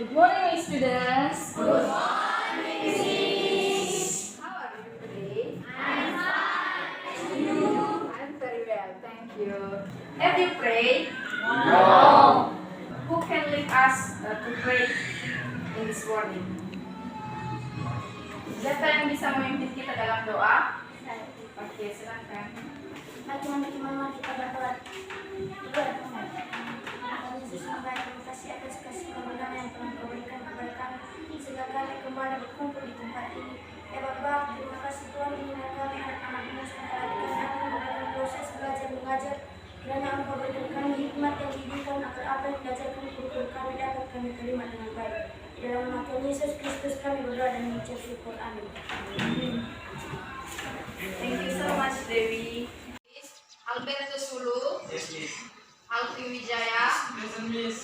Good morning, students. Good morning, Miss. How are you today? I'm fine. And you? I'm very well, thank you. Have you prayed? No. Who can lead us to pray in this morning? Siapa yang bisa memimpin kita dalam doa? Oke, silakan. Bagi mama kita berdoa. Yesus, terima kasih atas kasih kemenangan yang telah Kau berikan kepada kami sehingga kami kembali berkumpul di tempat ini. Ya Bapa, terima kasih Tuhan mengenai kami anak-anakmu sekarang kami dalam proses belajar mengajar. Kiranya Engkau berikan kami hikmat yang didikan agar apa yang diajarkan guru kami dapat kami terima dengan baik. Di dalam nama Tuhan Yesus Kristus kami berdoa dan mengucap syukur. Amin. Thank you so much, Dewi. Alberto Sulu, Yes, Miss. Alfi Wijaya, Yes, Miss.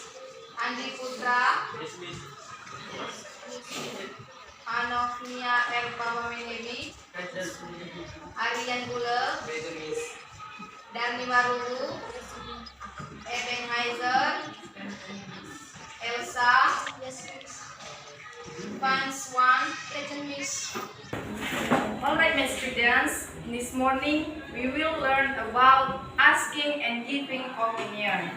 Andi Putra, Yes, Miss. Anofnia Erpa Mamenevi, Yes, Aryan Gule, Miss. Darni Marulu, Ebenezer, Elsa, Van Swan, Miss. Alright, my students, this morning we will learn about asking and giving opinion.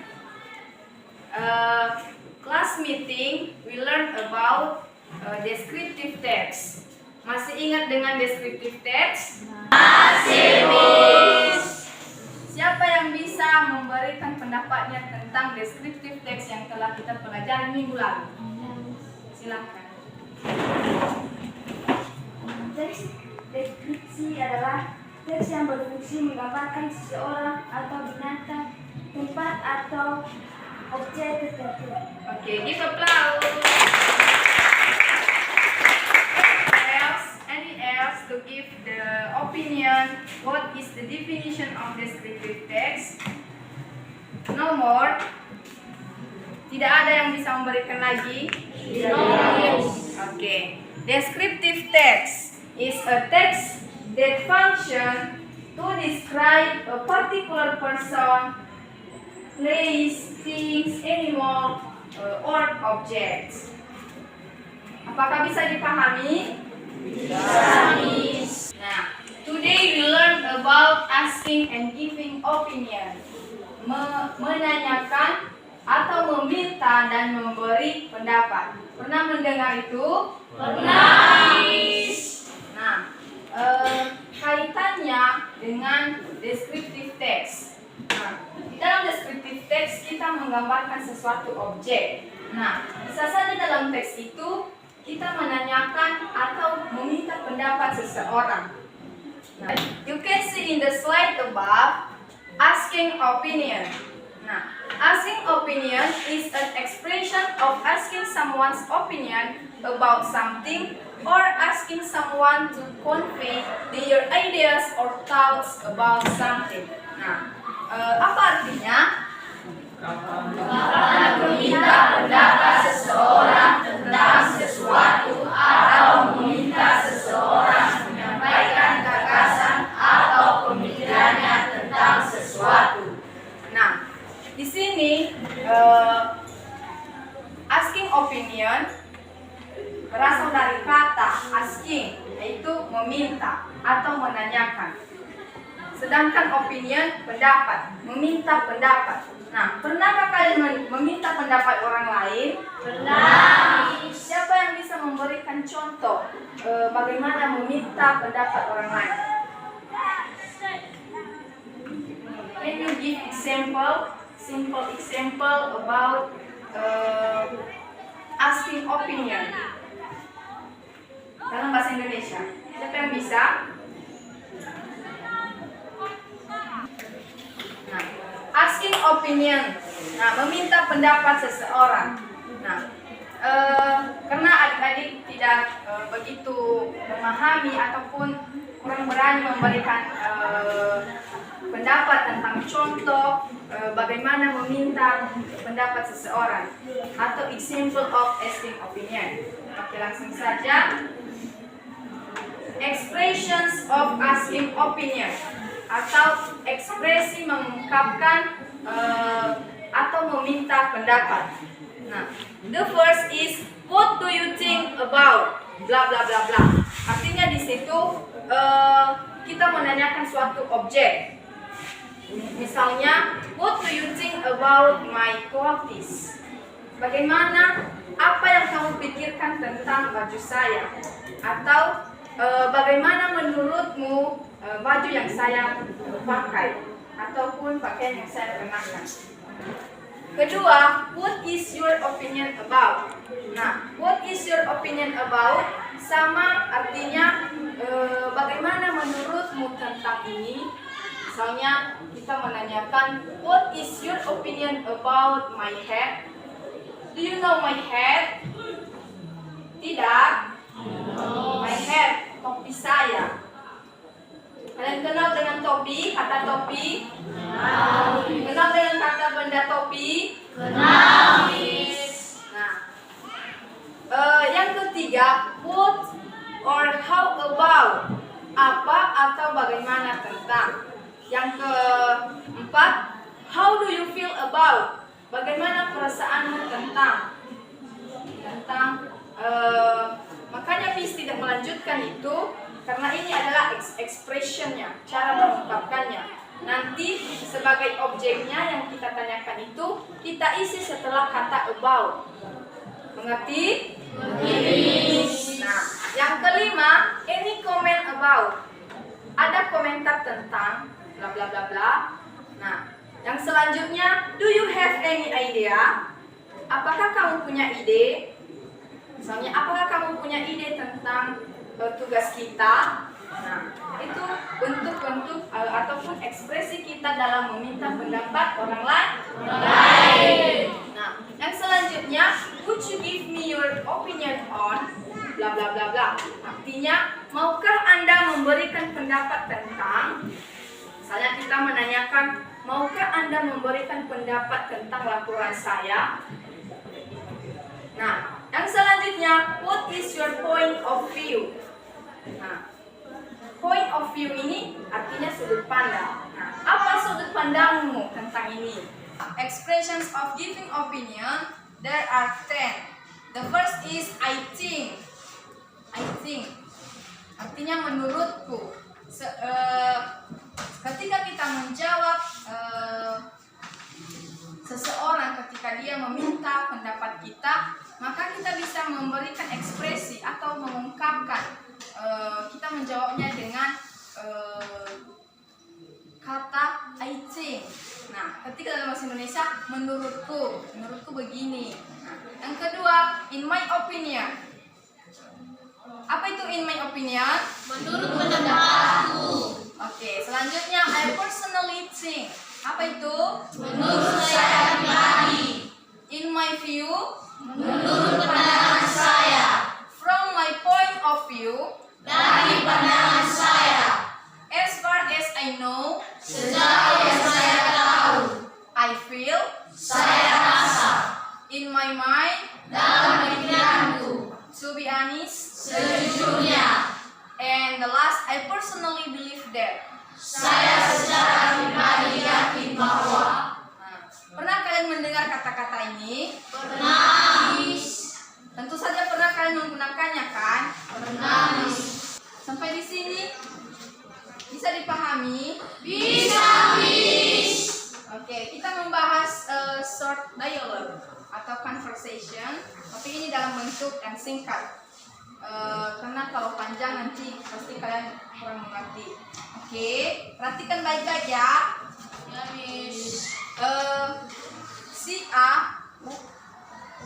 Class meeting, we learn about descriptive text. Masih ingat dengan descriptive text? Masih, Miss. Siapa yang bisa memberikan pendapatnya tentang descriptive text yang telah kita pelajari minggu lalu? Silakan. Teks deskripsi adalah teks yang berfungsi menggambarkan seseorang atau binatang, tempat atau objek tertentu. Okay, give applause. Any else to give the opinion? What is the definition of descriptive text? No more. Tidak ada yang bisa memberikan lagi? No. Okay. Descriptive text is a text that function to describe a particular person, place, things, animal, or objects. Apakah bisa dipahami? Bisa, Miss. Nah, today we learn about asking and giving opinion. Menanyakan atau meminta dan memberi pendapat. Pernah mendengar itu? Pernah, Miss. Nah, kaitannya dengan descriptive text. Nah, di dalam descriptive text kita menggambarkan sesuatu objek. Nah, bisa saja dalam teks itu kita menanyakan atau meminta pendapat seseorang. Nah, you can see in the slide above, asking opinion. Nah, asking opinion is an expression of asking someone's opinion about something or asking someone to convey their ideas or thoughts about something. Nah, apa artinya? Kapan meminta pendapat seseorang tentang sesuatu atau meminta seseorang menyampaikan gagasan atau pemikirannya tentang sesuatu. Nah, di sini asking opinion berasal dari kata asking, yaitu meminta atau menanyakan. Sedangkan opinion pendapat, meminta pendapat. Nah, pernahkah kalian meminta pendapat orang lain? Pernah. Siapa yang bisa memberikan contoh bagaimana meminta pendapat orang lain? Can you give simple example about asking opinion dalam bahasa Indonesia? Siapa yang bisa? Nah, asking opinion. Nah, meminta pendapat seseorang. Nah, karena adik-adik tidak begitu memahami ataupun kurang berani memberikan pendapat tentang contoh bagaimana meminta pendapat seseorang atau example of asking opinion. Oke, langsung saja. Expressions of asking opinion atau ekspresi mengungkapkan atau meminta pendapat. Nah, the first is what do you think about bla bla bla bla. Artinya di situ kita menanyakan suatu objek. Misalnya, what do you think about my clothes? Bagaimana, apa yang kamu pikirkan tentang baju saya? Atau bagaimana menurutmu baju yang saya pakai ataupun pakaian yang saya kenakan? Kedua, what is your opinion about? Nah, what is your opinion about sama artinya bagaimana menurutmu tentang ini? Misalnya kita menanyakan, what is your opinion about my hat? Do you know my hat? Tidak. My hat, topi saya. Kalian kenal dengan topi, kata topi? Kenal dengan kata benda topi? Kenal. Nah, yang ketiga, what or how about? Apa atau bagaimana tentang? Yang keempat, how do you feel about? Bagaimana perasaanmu tentang? Makanya Miss tidak melanjutkan itu karena ini adalah expressionnya, cara mengungkapkannya. Nanti sebagai objeknya yang kita tanyakan itu kita isi setelah kata about. Mengerti? Nah, yang kelima, any comment about. Ada komentar tentang bla bla bla bla. Nah, yang selanjutnya, do you have any idea? Apakah kamu punya ide? Misalnya, apakah kamu punya ide tentang tugas kita? Nah, itu bentuk-bentuk ataupun ekspresi kita dalam meminta pendapat orang lain. Nah, yang selanjutnya, would you give me your opinion on bla bla bla bla. Artinya, maukah Anda memberikan pendapat tentang? Misalnya kita menanyakan, maukah Anda memberikan pendapat tentang laporan saya? Nah, yang selanjutnya, what is your point of view? Nah, point of view ini artinya sudut pandang. Nah, apa sudut pandangmu tentang ini? Expressions of giving opinion, there are 10. The first is I think. I think. Artinya menurutku. Ketika kita menjawab seseorang ketika dia meminta pendapat kita, maka kita bisa memberikan ekspresi atau mengungkapkan. Kita menjawabnya dengan kata I think. Nah, ketika dalam bahasa Indonesia, menurutku begini. Nah, yang kedua, in my opinion. Apa itu in my opinion? Menurut pendapatku. Oke, selanjutnya I personally think. Apa itu? Menurut saya pribadi. In my view. Menurut pandangan saya. From my point of view. Dari pandangan saya. As far as I know. Sejauh yang saya tahu. I feel. Saya rasa. In my mind. Dalam pikiranku. To be honest. Sejujurnya. And the last, I personally believe that. Saya secara pribadi yakin bahwa. Pernah kalian mendengar kata-kata ini? Pernah. Tentu saja pernah kalian menggunakannya kan? Pernah. Sampai di sini bisa dipahami? Bisa, Miss. Oke, kita membahas short dialogue atau conversation, tapi ini dalam bentuk yang singkat. Karena kalau panjang nanti pasti kalian kurang mengerti. Oke, perhatikan baik-baik ya. Ya, Miss. Si A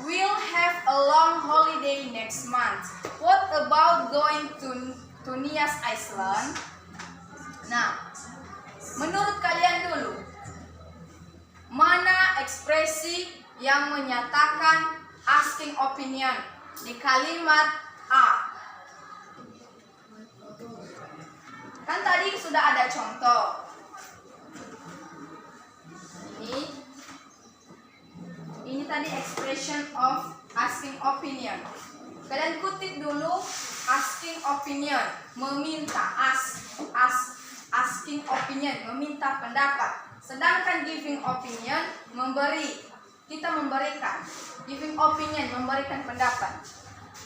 will have a long holiday next month. What about going to Nias Island? Nah, menurut kalian dulu, mana ekspresi yang menyatakan asking opinion di kalimat A? Kan tadi sudah ada contoh. Ini tadi expression of asking opinion. Kalian kutip dulu asking opinion, meminta, asking opinion, meminta pendapat. Sedangkan giving opinion, memberi kita memberikan giving opinion, memberikan pendapat.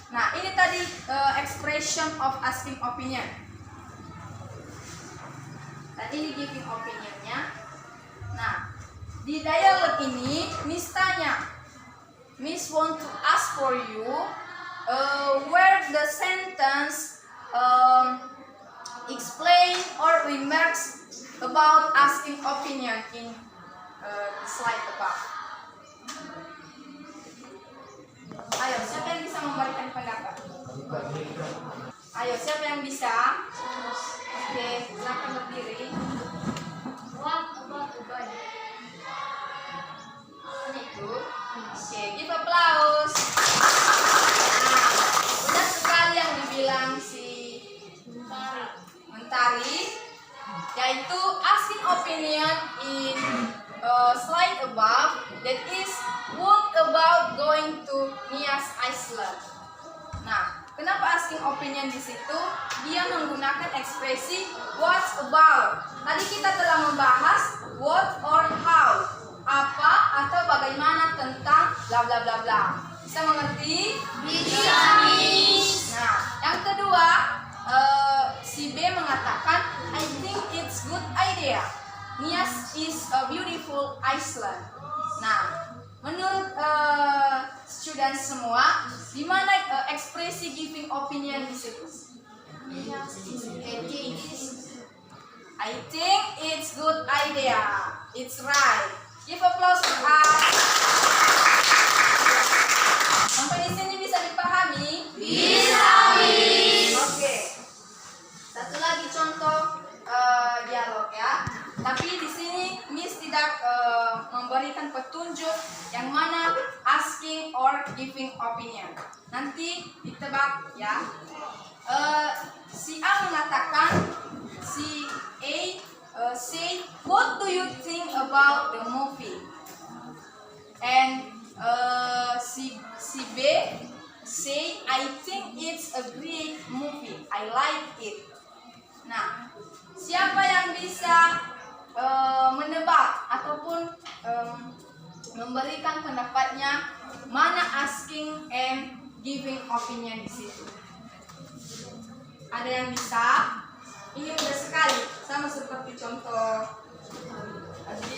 Nah, ini tadi expression of asking opinion. Dan ini giving opinionnya. Nah, di dialog ini Miss tanya, Miss want to ask for you where the sentence explain or remarks about asking opinion in the slide above. Ayo, siapa yang bisa memberikan pendapat? Ayo, siapa yang bisa? Oke, silakan berdiri. What about the body? Itu. Oke, give applause. Nah, benar sekali yang dibilang si Mentari, yaitu asking opinion in slide above, that is what about going to Nias Iceland. Nah, kenapa asking opinion di situ? Dia menggunakan ekspresi what about. Tadi kita telah membahas what or how, apa atau bagaimana tentang bla bla bla bla. Bisa mengerti? Bisa, Miss. Nah, yang kedua, si B mengatakan, I think it's good idea. Nias is a beautiful Iceland. Nah, menurut student semua, di mana ekspresi giving opinion di situ? I think it's good idea. It's right. Give applause for us. Sampai di sini bisa dipahami? Bisa, Miss. Oke. Satu lagi contoh dialog ya. Tapi di sini Miss tidak memberikan petunjuk yang mana asking or giving opinion. Nanti ditebak ya. Si A mengatakan, si A say, what do you think about the movie? And si B say, I think it's a great movie. I like it. Nah, siapa yang bisa menebak ataupun memberikan pendapatnya mana asking and giving opinion di situ? Ada yang bisa? Ini mudah sekali, sama seperti contoh tadi.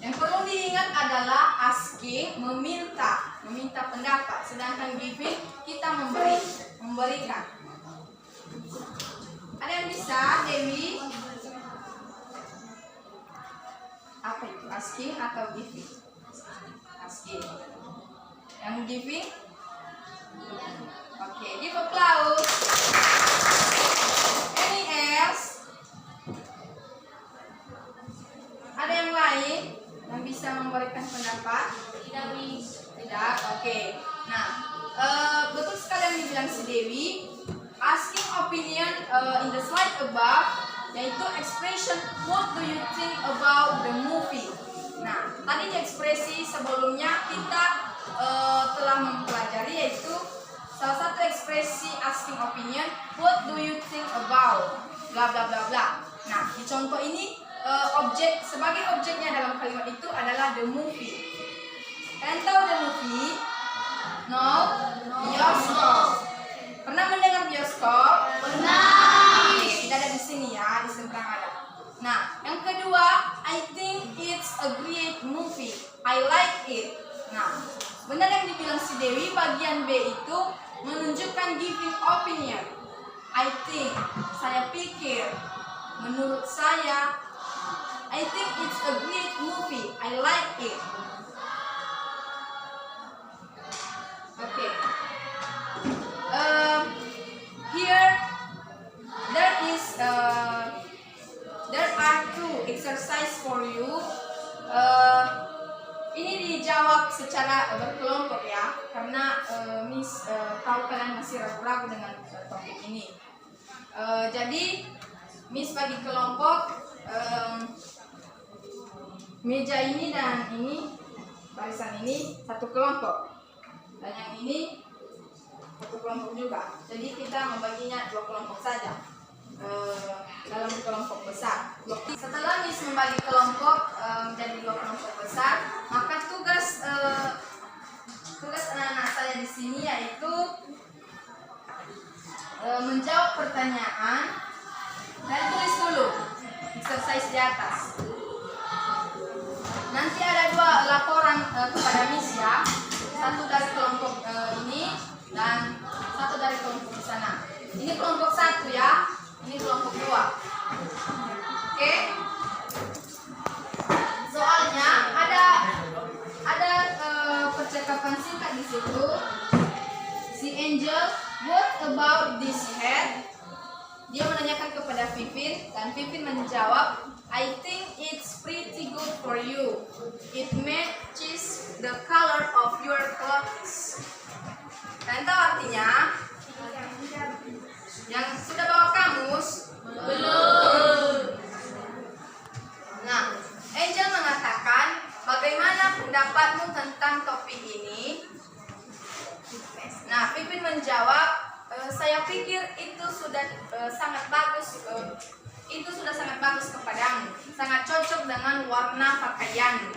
Yang perlu diingat adalah asking meminta pendapat, sedangkan giving kita memberikan. Ada yang bisa, Dewi? Apa itu? Asking atau giving? Asking. Yang giving? Oke, give applause. Any else? Ada yang lain yang bisa memberikan pendapat? Tidak, Miss. Tidak? Oke. Nah, betul sekali yang dibilang si Dewi. Asking opinion in the slide above, yaitu expression what do you think about the movie. Nah, tadi di ekspresi sebelumnya kita telah mempelajari, yaitu salah satu ekspresi asking opinion, what do you think about bla bla bla bla. Nah, di contoh ini objek sebagai objeknya dalam kalimat itu adalah the movie. Kalian tahu the movie? No? Bioskop. Pernah mendengar bioskop? Pernah. Tidak ada di sini ya, di seberang ada. Nah, yang kedua, I think it's a great movie. I like it. Nah, benar yang dibilang si Dewi, bagian B itu menunjukkan giving opinion. I think, saya pikir, menurut saya, I think it's a great movie. I like it. Oke. Here there are two exercise for you. Ini dijawab secara berkelompok ya, karena Miss tahu kalian masih ragu-ragu dengan topik ini. Jadi Miss bagi kelompok meja ini dan ini, barisan ini satu kelompok, dan yang ini satu kelompok juga. Jadi kita membaginya dua kelompok saja. dalam kelompok besar. Setelah Miss membagi kelompok menjadi 2 kelompok besar, maka tugas anak-anak saya di sini yaitu menjawab pertanyaan dan tulis dulu exercise di atas. Nanti ada 2 laporan kepada Miss ya, satu dari kelompok ini dan satu dari kelompok di sana. Ini kelompok 1 ya, ini kelompok 2. Oke? Soalnya ada percakapan singkat di situ. Si Angel, what about this hat? Dia menanyakan kepada Pipin dan Pipin menjawab, I think it's pretty good for you. It matches the color of your clothes. Kalian tahu artinya? Yang sudah bawa kamus? Belum. Nah, Angel mengatakan, bagaimana pendapatmu tentang topi ini? Nah, Pipin menjawab, saya pikir itu sudah sangat bagus. Itu sudah sangat bagus kepadamu, sangat cocok dengan warna pakaianmu.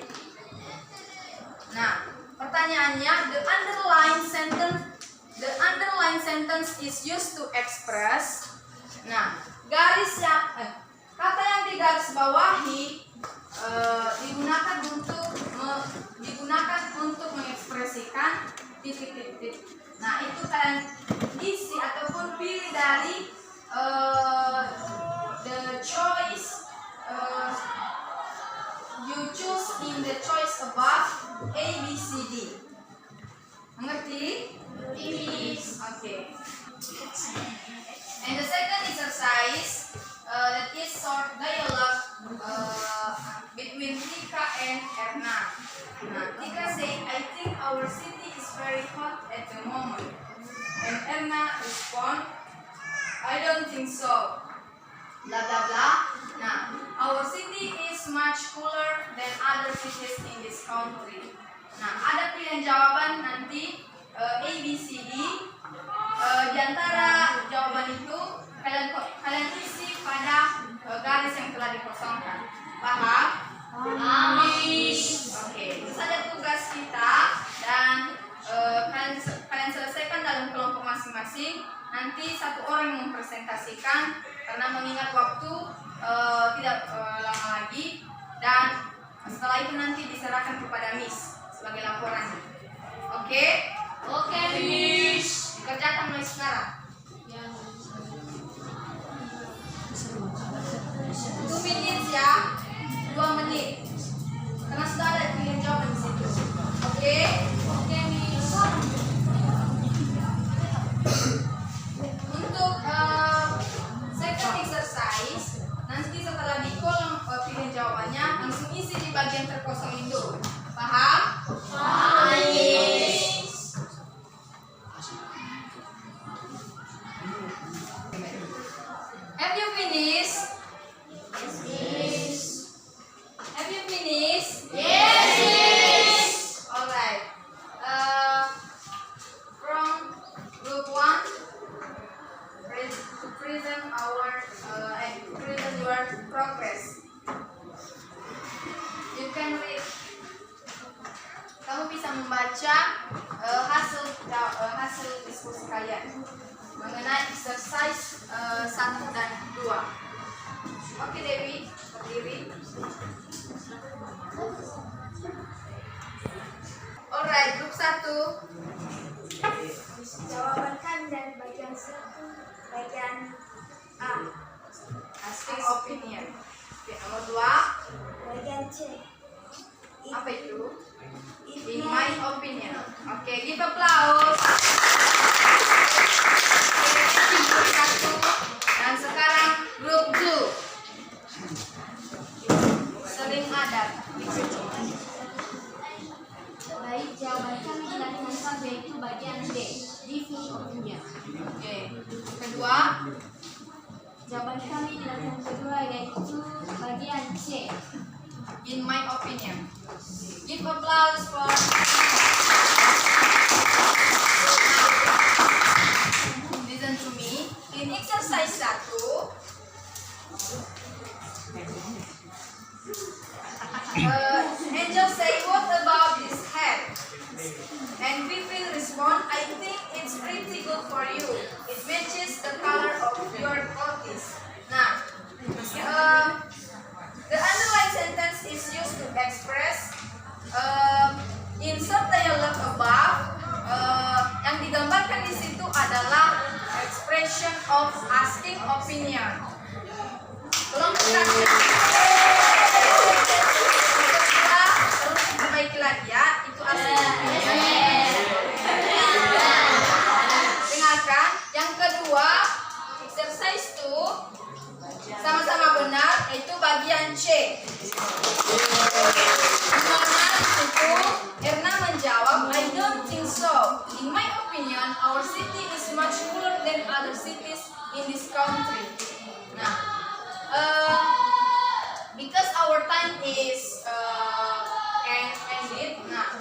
Nah, pertanyaannya, the underline sentence is used to express. Nah, kata yang digaris bawahi digunakan untuk mengekspresikan titik-titik. Nah, itu kalian isi ataupun pilih dari the choice you choose in the choice above A, B, C, D. Mengerti? Yes. Okay. And the second exercise that is short dialogue between Tika and Erna. Nah, Tika say, I think our city is very hot at the moment. And Erna respond, I don't think so. Blah blah blah. Nah, our city is much cooler than other cities in this country. Nah, ada pilihan jawaban nanti A, B, C, D. Di antara jawaban itu kalian isi pada garis yang telah dikosongkan. Paham? Oke, itu saja tugas kita dan kalian selesaikan dalam kelompok masing-masing. Nanti satu orang yang mempresentasikan karena mengingat waktu tidak lama lagi, dan setelah itu nanti diserahkan kepada Miss sebagai laporan. Oke? Oke, Miss. Dikerjakan mulai sekarang. 2 menit ya. 2 menit. Karena sudah ada pilihan jawaban di situ. Oke? Oke, Miss. Untuk second exercise, nanti setelah di kolom pilihan jawabannya langsung isi di bagian terkosong itu. Paham? Paham. Have you finished? Yes, Miss. Have you finished? Yes, Miss. Alright. From group 1 to present your progress. You can read. Kamu bisa membaca hasil diskusi kalian mengenai exercise 1 dan 2. Oke, Dewi, berdiri. Alright, grup 1. Jawaban kami dari bagian 1, bagian A. Asking opinion. Oke, nomor 2. Bagian C. Apa itu? In my opinion. Oke, give applause. Oke, grup 1. Dan sekarang grup 2. Sering ada. Baik, jawaban kami di latihan 1 yaitu bagian D. Giving opinion. Oke, kedua. Jawaban kami di latihan kedua yaitu bagian C. In my opinion. Give applause for. Listen to me. In exercise 1, for you. It matches the color of your clothes. Nah, the underlined sentence is used to express insert dialogue above. Yang digambarkan di situ adalah expression of asking opinion. Tolong kita perbaiki lagi ya, itu asking opinion. Dengarkan. Yang kedua, exercise 2 sama-sama benar, yaitu bagian C. Dimana itu Erna menjawab, I don't think so. In my opinion, our city is much cooler than other cities in this country. Nah, because our time is ended. Nah,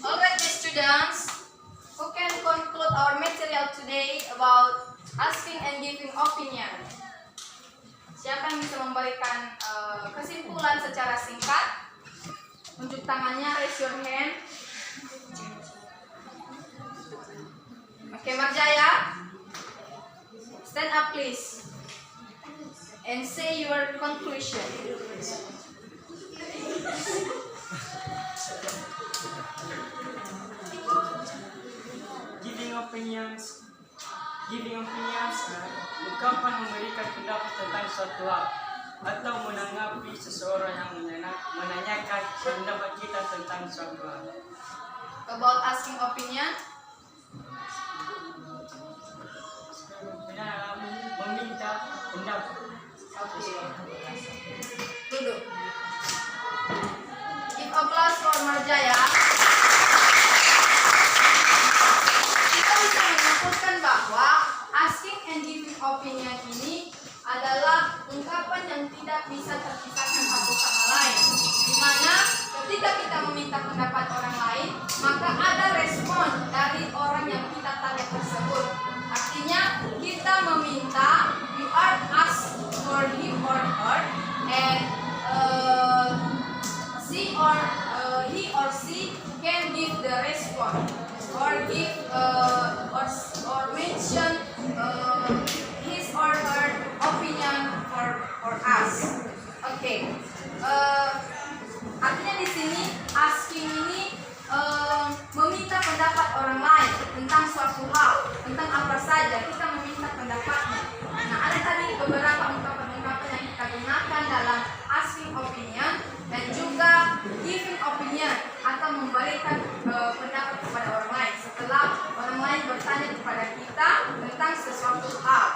alright, my students, who can conclude our material today about asking and giving opinion? Siapa yang bisa memberikan kesimpulan secara singkat? Tunjuk tangannya, raise your hand. Oke, Marjaya, stand up please and say your conclusion. Giving opinions ungkapan memberikan pendapat tentang suatu hal atau menanggapi seseorang yang menanyakan pendapat kita tentang suatu hal. About asking opinion? Meminta pendapat. Duduk. Give applause for Marjaya. Kita bisa menyimpulkan bahwa asking and giving opinion ini adalah ungkapan yang tidak bisa terpisahkan satu sama lain. Di mana ketika kita meminta pendapat orang lain, maka ada respon dari orang yang kita tanya tersebut. Artinya kita meminta, you are asked for him or her, and he or she can give the response or give or mention his or her opinion for us. Okay. Artinya di sini asking ini meminta pendapat orang lain tentang suatu hal, tentang apa saja kita meminta pendapatnya. Nah, ada tadi beberapa ungkapan-ungkapan yang kita gunakan dalam asking opinion dan juga giving opinion atau memberikan pendapat kepada orang lain setelah orang lain bertanya kepada kita tentang sesuatu hal.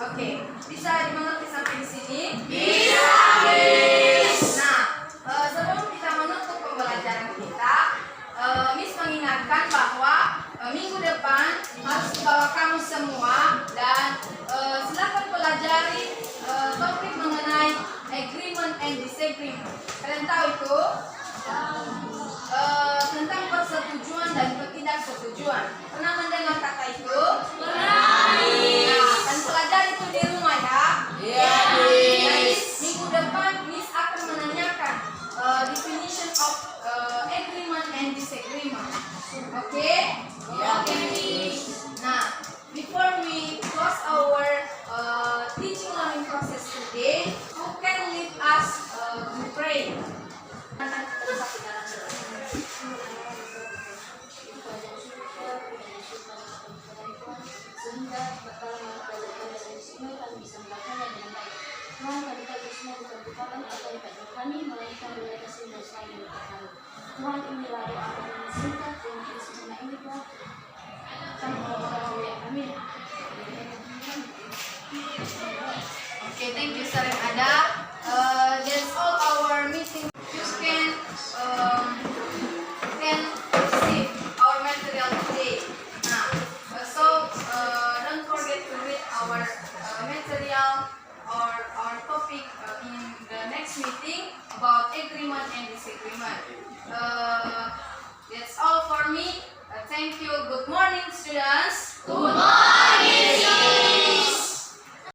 Oke, bisa dimengerti sampai di sini? Bisa, Miss. Nah, sebelum kita menutup pembelajaran kita, Miss mengingatkan bahwa minggu depan harus bawa kamu semua dan silakan pelajari topik mengenai agreement and disagreement. Kalian tahu itu? Tentang persetujuan dan ketidaksetujuan. Pernah mendengar kata itu? Pernah. Nah, dan pelajari itu di rumah ya. Iya. Minggu depan Miss akan menanyakan definition of agreement and disagreement. Oke? Oke, Miss. Nah, before we close our teaching learning process today, who can lead us to pray? Sehingga dalam pelajaran kami bisa melakukannya dengan baik. Mohon kami semua bukan apa yang kami melainkan oleh kasih dan selalu berkata. Tuhan inilah doa kami singkat dengan kesempurnaan ini Tuhan. Kami berdoa amin. Okay, thank you, Sir Ada. That's all our meeting. You can receive our material today. Nah, don't forget to read our material or our topic in the next meeting about agreement and disagreement. That's all for me. Thank you. Good morning, students.